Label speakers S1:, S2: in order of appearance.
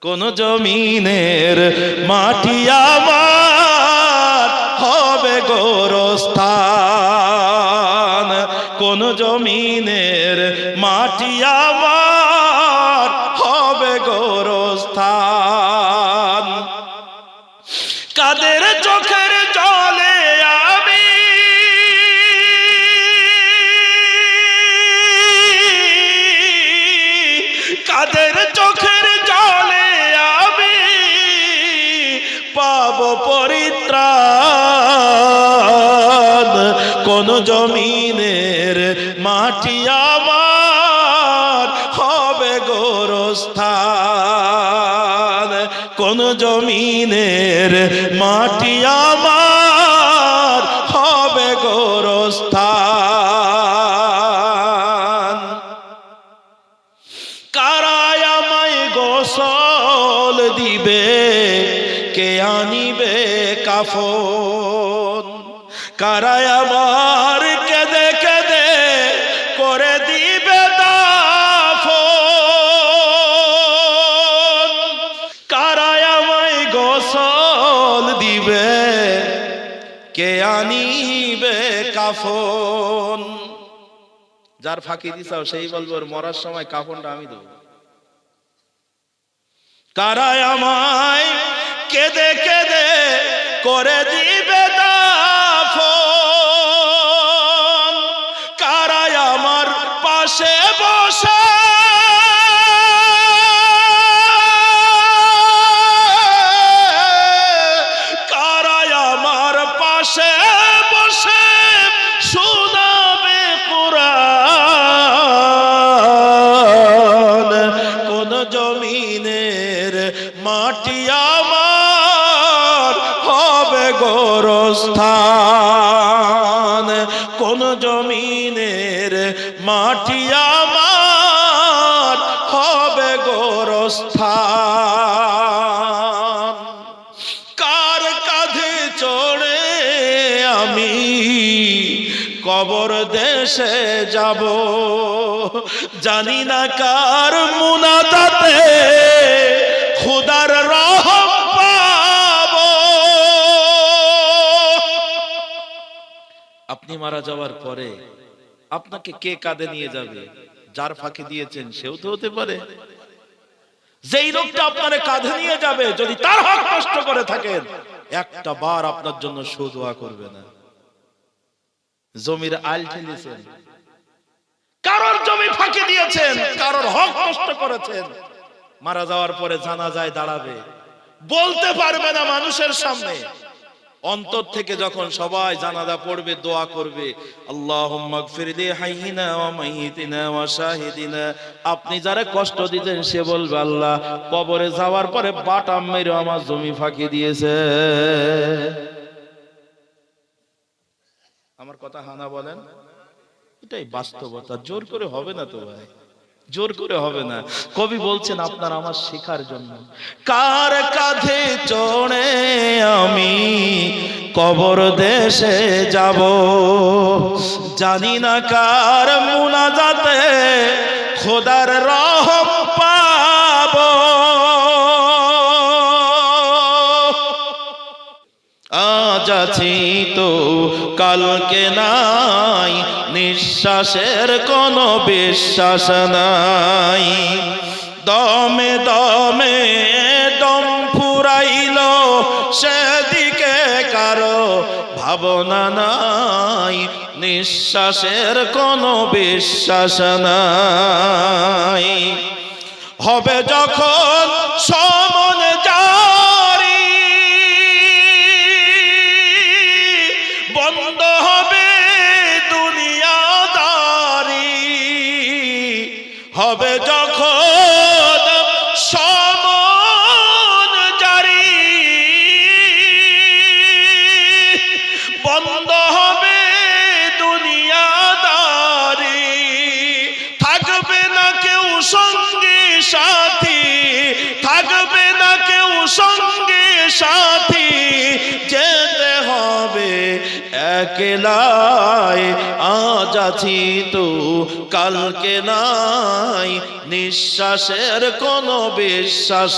S1: কোন জমিনের মাটি আমার হবে গোরস্থান, কোন জমিনের মাটি আমার হবে গোরস্থান। কাদের চোখের জলে আমি কাদের চোখের জলে আমি পাব পরিত্রাণ, কোন জমিনের মাটি আমার হবে গোরস্থান, কোন জমিনের মাটি আমার হবে গোরস্থান। কারায় আমায় গোসল দিবে, কে আনিবে কাফন, কারায় আমার কেঁদে কেঁদে করে দিবে দাফন, কারায় আমায় গোসল দিবে, কে আনিবে কাফন। যার ফাঁকি দিছাও সেই বলবো মরার সময় কাফনটা আমি দেবো। কারায় আমায় কেঁদে কেঁদে করে দিবে দাফন, কারায় আমার পাশে বসে কারায় আমার পাশে বসে শোনাবে কুরআন, কোন জমিনের মাটি আমার হবে গোরস্থান, কোন জমিনের মাটি আমার হবে গোরস্থান। কার কাঁধে চড়ে আমি কবর দেশে যাব, জানি না কার মুনাজাতে খোদার রহম পাব। আপনি মারা যাওয়ার পরে আপনাকে কে কাঁধে নিয়ে যাবে? যার ফাঁকি দিয়েছেন সেও তো হতে পারে। যেই লোকটা আপনারে কাঁধে নিয়ে যাবে যদি তার হক নষ্ট করে থাকেন, একটা বার আপনার জন্য সুদোয়া করবে না। জমির আইল ঠেলেছেন, কারোর জমি ফাঁকি দিয়েছেন, কারোর হক নষ্ট করেছেন, মারা যাওয়ার পরে জানাজায় দাঁড়াবে, বলতে পারবে না মানুষের সামনে। অন্তর থেকে যখন সবাই জানাজা পড়বে, দোয়া করবে, আল্লাহুম্মা গফির লি হাইয়িনা ওয়া মাইয়িতিনা ওয়া শাহিদিনা। আপনি যারা কষ্ট দিতেন সে বলবে, আল্লাহ কবরে যাওয়ার পরে বাটাম মেরে আমার জমি ফাঁকি দিয়েছে। আমার কথা হানা বলেন, এটাই বাস্তবতা। জোর করে হবে না তো ভাই, জোর করে হবে না। কবি বলছেন আপনার আমার শেখার জন্য। কার কাঁধে চড়ে আমি কবর দেশে যাব, জানি না কার মুনাজাতে খোদার রহম পাব। আজ আছি তো কালকে নাই, নিঃশ্বাসের কোনো বিশ্বাস নাই। দমে দমে দম ফুরাইল, সেদিকে কারো ভাবনা নাই, নিঃশ্বাসের কোনো বিশ্বাস নাই। হবে যখন সমন জারি, বন্ধ হবে দুনিয়াদারি, হবে যখন সমন জারি, বন্ধ হবে দুনিয়াদারি, থাকবে না কেউ সঙ্গী সাথী, থাকবে না কেউ সঙ্গী সাথী, যেতে হবে একলাই। আজ আছি তো কালকে নাই, নিঃশ্বাসের কোনো বিশ্বাস